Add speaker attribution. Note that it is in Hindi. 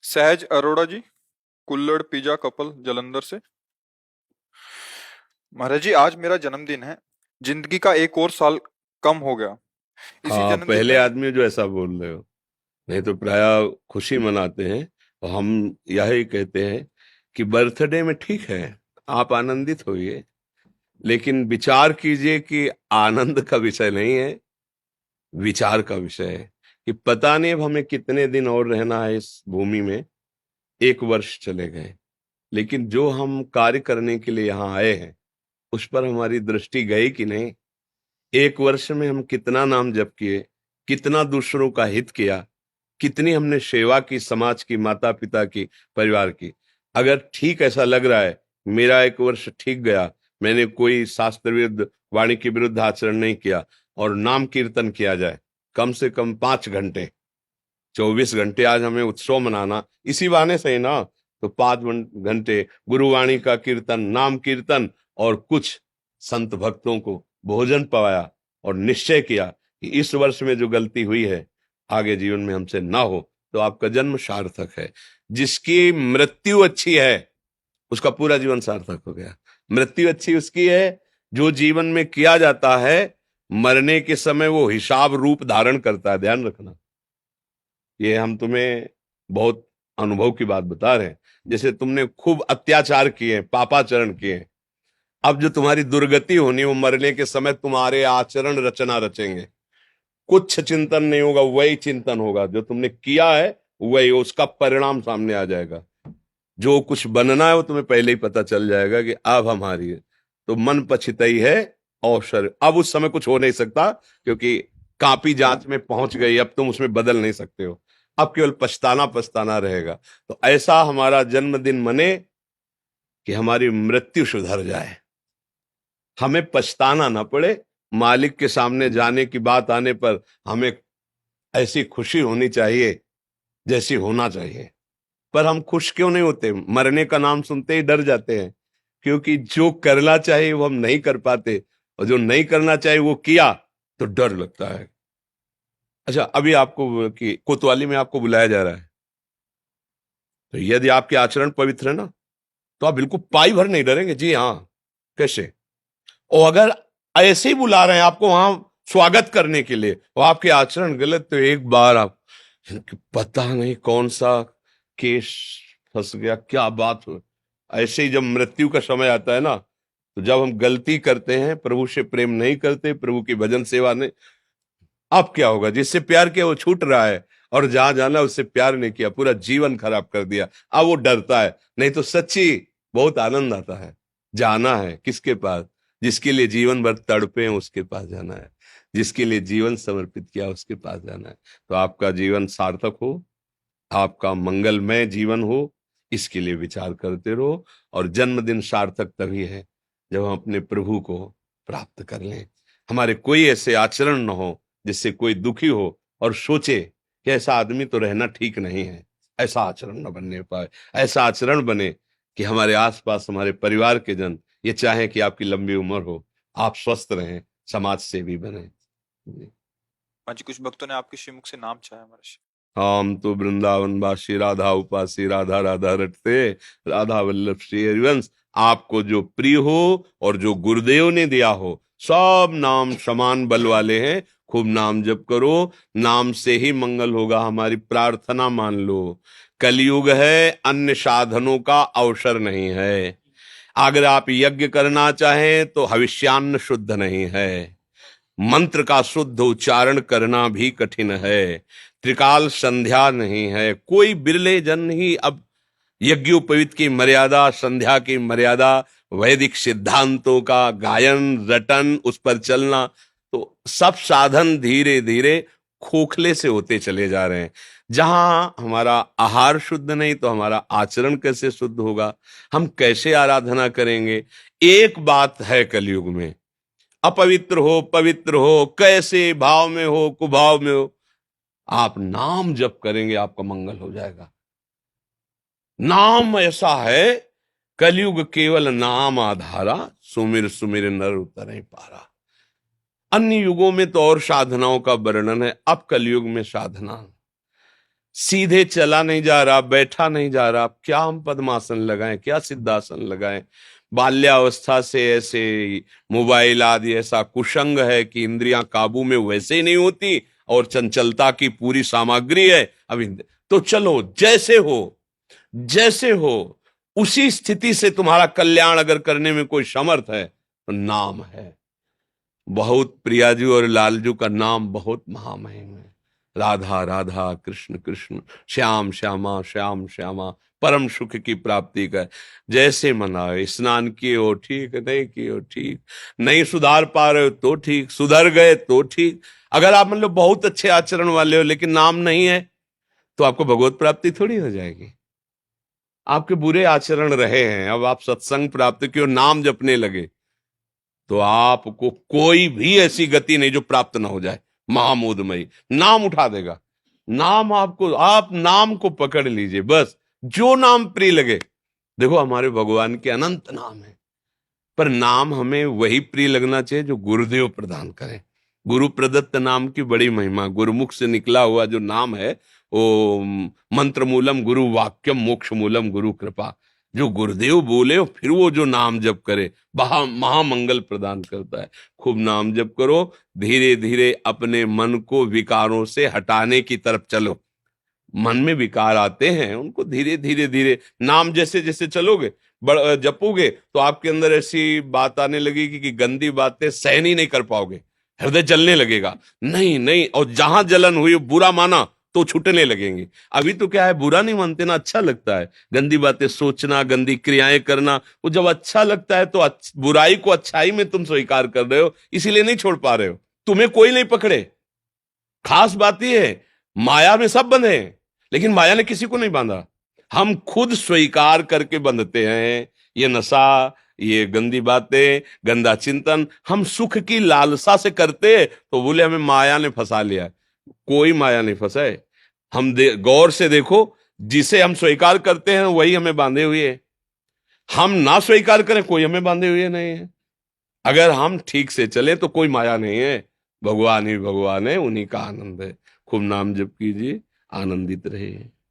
Speaker 1: सहज अरोड़ा जी, कुल्लड़ पिज्जा कपल जलंधर से। महाराज जी, आज मेरा जन्मदिन है। जिंदगी का एक और साल कम हो गया। इसी
Speaker 2: हाँ,
Speaker 1: जन्मदिन
Speaker 2: पहले
Speaker 1: में
Speaker 2: आदमी जो ऐसा बोल रहे हो। नहीं तो प्राय खुशी मनाते हैं। और हम यही कहते हैं कि बर्थडे में ठीक है, आप आनंदित होइए, लेकिन विचार कीजिए कि आनंद का विषय नहीं है, विचार का विषय है कि पता नहीं अब हमें कितने दिन और रहना है इस भूमि में। एक वर्ष चले गए, लेकिन जो हम कार्य करने के लिए यहाँ आए हैं उस पर हमारी दृष्टि गई कि नहीं। एक वर्ष में हम कितना नाम जप किए, कितना दूसरों का हित किया, कितनी हमने सेवा की, समाज की, माता पिता की, परिवार की। अगर ठीक ऐसा लग रहा है मेरा एक वर्ष ठीक गया, मैंने कोई शास्त्र विरुद्ध, वाणी के विरुद्ध आचरण नहीं किया, और नाम कीर्तन किया जाए कम से कम 5 घंटे, 24 घंटे आज हमें उत्सव मनाना इसी बहाने से ही ना, तो 5 घंटे गुरुवाणी का कीर्तन, नाम कीर्तन, और कुछ संत भक्तों को भोजन पवाया, और निश्चय किया कि इस वर्ष में जो गलती हुई है आगे जीवन में हमसे ना हो, तो आपका जन्म सार्थक है। जिसकी मृत्यु अच्छी है उसका पूरा जीवन सार्थक हो गया। मृत्यु अच्छी उसकी है जो जीवन में किया जाता है मरने के समय वो हिसाब रूप धारण करता है। ध्यान रखना, ये हम तुम्हें बहुत अनुभव की बात बता रहे हैं। जैसे तुमने खूब अत्याचार किए, पापाचरण किए, अब जो तुम्हारी दुर्गति होनी, वो मरने के समय तुम्हारे आचरण रचना रचेंगे। कुछ चिंतन नहीं होगा, वही चिंतन होगा जो तुमने किया है, वही उसका परिणाम सामने आ जाएगा। जो कुछ बनना है वो तुम्हें पहले ही पता चल जाएगा कि अब हमारी है। तो मन पछितई है अवसर, अब उस समय कुछ हो नहीं सकता, क्योंकि कापी जांच में पहुंच गई, अब तुम उसमें बदल नहीं सकते हो। अब केवल पछताना पछताना रहेगा। तो ऐसा हमारा जन्मदिन मने कि हमारी मृत्यु सुधर जाए, हमें पछताना ना पड़े। मालिक के सामने जाने की बात आने पर हमें ऐसी खुशी होनी चाहिए जैसी होना चाहिए। पर हम खुश क्यों नहीं होते? मरने का नाम सुनते ही डर जाते हैं, क्योंकि जो करना चाहिए वो हम नहीं कर पाते, और जो नहीं करना चाहिए वो किया तो डर लगता है। अच्छा, अभी आपको कि कोतवाली में आपको बुलाया जा रहा है, तो यदि आपके आचरण पवित्र है ना, तो आप बिल्कुल पाई भर नहीं डरेंगे। जी हाँ, कैसे? और अगर ऐसे ही बुला रहे हैं आपको वहां स्वागत करने के लिए, और आपके आचरण गलत, तो एक बार आप, पता नहीं कौन सा केस फंस गया, क्या बात हो। ऐसे ही जब मृत्यु का समय आता है ना, तो जब हम गलती करते हैं, प्रभु से प्रेम नहीं करते, प्रभु की भजन सेवा नहीं, अब क्या होगा? जिससे प्यार किया वो छूट रहा है, और जहां जाना उससे प्यार नहीं किया, पूरा जीवन खराब कर दिया। अब वो डरता है। नहीं तो सच्ची बहुत आनंद आता है। जाना है किसके पास? जिसके लिए जीवन भर तड़पे हैं उसके पास जाना है, जिसके लिए जीवन समर्पित किया उसके पास जाना है। तो आपका जीवन सार्थक हो, आपका मंगलमय जीवन हो, इसके लिए विचार करते रहो। और जन्मदिन सार्थक तभी है जब हम अपने प्रभु को प्राप्त कर लें। हमारे कोई ऐसे आचरण न हो जिससे कोई दुखी हो और सोचे कि ऐसा आदमी तो रहना ठीक नहीं है। ऐसा आचरण न बनने पाए। ऐसा आचरण बने कि हमारे आसपास हमारे परिवार के जन ये चाहें कि आपकी लंबी उम्र हो, आप स्वस्थ रहें, समाज सेवी बने।
Speaker 1: आज कुछ भक्तों ने आपके श्रीमुख से नाम चाहा महाराज जी।
Speaker 2: हम तो वृंदावन वासी, राधा उपासी, राधा राधा रटते, राधा वल्लभ श्री हरिवंश। आपको जो प्रिय हो और जो गुरुदेव ने दिया हो, सब नाम समान बल वाले हैं। खूब नाम जप करो, नाम से ही मंगल होगा। हमारी प्रार्थना मान लो। कलयुग है, अन्य साधनों का अवसर नहीं है। अगर आप यज्ञ करना चाहें तो हविष्यान्न शुद्ध नहीं है, मंत्र का शुद्ध उच्चारण करना भी कठिन है, त्रिकाल संध्या नहीं है। कोई बिरले जन ही अब यज्ञोपवीत की मर्यादा, संध्या की मर्यादा, वैदिक सिद्धांतों का गायन रटन, उस पर चलना, तो सब साधन धीरे धीरे खोखले से होते चले जा रहे हैं। जहां हमारा आहार शुद्ध नहीं तो हमारा आचरण कैसे शुद्ध होगा? हम कैसे आराधना करेंगे? एक बात है कलयुग में, अपवित्र हो पवित्र हो, कैसे भाव में हो कुभाव में हो, आप नाम जप करेंगे आपका मंगल हो जाएगा। नाम ऐसा है, कलयुग केवल नाम आधारा, सुमिर सुमिर नर उतरे पारा। अन्य युगों में तो और साधनाओं का वर्णन है, अब कलयुग में साधना सीधे चला नहीं जा रहा, बैठा नहीं जा रहा, क्या हम पद्मासन लगाएं, क्या सिद्धासन लगाएं। बाल्यावस्था से ऐसे मोबाइल आदि ऐसा कुसंग है कि इंद्रियां काबू में वैसे ही नहीं होती, और चंचलता की पूरी सामग्री है। अभी तो चलो, जैसे हो उसी स्थिति से तुम्हारा कल्याण अगर करने में कोई समर्थ है तो नाम है। बहुत प्रियाजू और लालजू का नाम बहुत महामहिम है। राधा राधा, कृष्ण कृष्ण, श्याम श्यामा, श्याम श्यामा, परम सुख की प्राप्ति का। जैसे मनाए, स्नान किए हो ठीक, नहीं किए हो ठीक, नहीं सुधार पा रहे हो तो ठीक, सुधर गए तो ठीक। अगर आप मतलब बहुत अच्छे आचरण वाले हो लेकिन नाम नहीं है तो आपको भगवत प्राप्ति थोड़ी हो जाएगी। आपके बुरे आचरण रहे हैं, अब आप सत्संग प्राप्त किए, नाम जपने लगे, तो आपको कोई भी ऐसी गति नहीं जो प्राप्त ना हो जाए। महामोदमयी नाम उठा देगा। नाम आपको, आप नाम को पकड़ लीजिए, बस जो नाम प्रिय लगे। देखो हमारे भगवान के अनंत नाम है, पर नाम हमें वही प्रिय लगना चाहिए जो गुरुदेव प्रदान करें। गुरु प्रदत्त नाम की बड़ी महिमा, गुरुमुख से निकला हुआ जो नाम है वो मंत्र मूलम गुरु वाक्यम मोक्ष मूलम गुरु कृपा। जो गुरुदेव बोले और फिर वो जो नाम जप करे, महामंगल प्रदान करता है। खूब नाम जप करो, धीरे धीरे अपने मन को विकारों से हटाने की तरफ चलो। मन में विकार आते हैं, उनको धीरे धीरे धीरे नाम जैसे जैसे चलोगे, जपोगे, तो आपके अंदर ऐसी बात आने लगेगी कि गंदी बातें सहन ही नहीं कर पाओगे, हृदय जलने लगेगा। नहीं नहीं, और जहां जलन हुई, बुरा माना तो छूटने लगेंगे। अभी तो क्या है, बुरा नहीं मानते ना, अच्छा लगता है। गंदी बातें सोचना, गंदी क्रियाएं करना, वो जब अच्छा लगता है तो बुराई को अच्छाई में तुम स्वीकार कर रहे हो, इसीलिए नहीं छोड़ पा रहे हो। तुम्हें कोई नहीं पकड़े। खास बात यह है, माया में सब बंधे हैं लेकिन माया ने किसी को नहीं बांधा। हम खुद स्वीकार करके बंधते हैं। ये नशा, ये गंदी बातें, गंदा चिंतन हम सुख की लालसा से करते, तो बोले हमें माया ने फंसा लिया। कोई माया नहीं फंसा है। हम गौर से देखो, जिसे हम स्वीकार करते हैं वही हमें बांधे हुए है। हम ना स्वीकार करें, कोई हमें बांधे हुए नहीं है। अगर हम ठीक से चले तो कोई माया नहीं है, भगवान ही भगवान है, उन्हीं का आनंद है। खूब नाम जप कीजिए, आनंदित रहिए।